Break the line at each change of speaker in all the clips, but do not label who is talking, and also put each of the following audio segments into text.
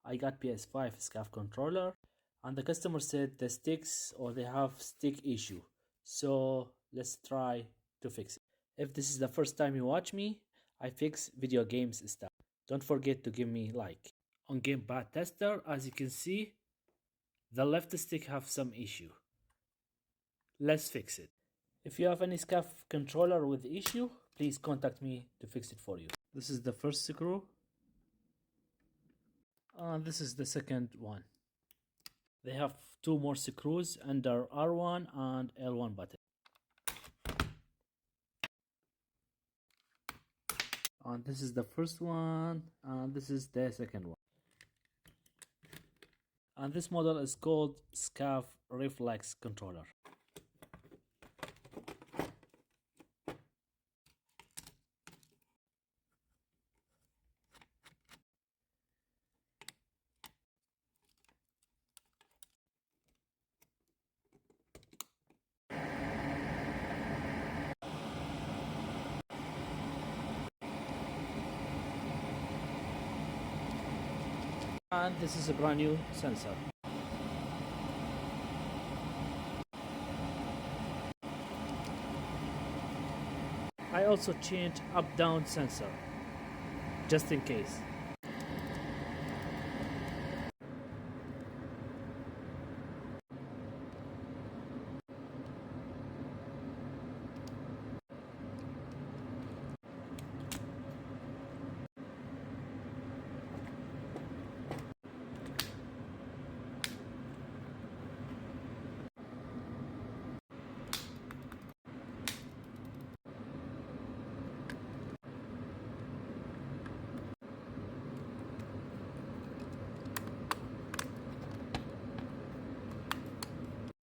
I got PS5 Scuf controller, and the customer said the sticks or they have stick issue. So let's try to fix it. If this is the first time you watch me, I fix video games stuff. Don't forget to give me like. On gamepad tester, as you can see, the left stick have some issue. Let's fix it. If you have any Scuf controller with issue, please contact me to fix it for you. This is the first screw. This is the second one. They have two more screws under R1 and L1 button. And this is the first one, and this is the second one. And this model is called Scuf Reflex controller. And this is a brand new sensor. I also changed up-down sensor, just in case.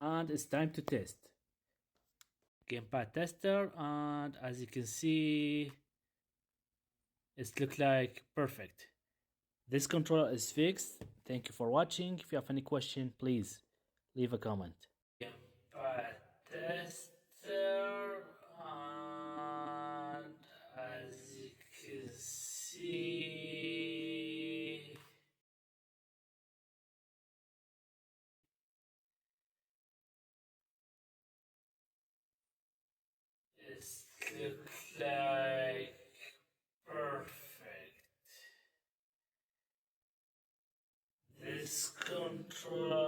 And it's time to test. Gamepad tester, and as you can see, it looks like perfect. This controller is fixed. Thank you for watching. If you have any question, please leave a comment. Gamepad tester, and as you can see, it looks like perfect. This controller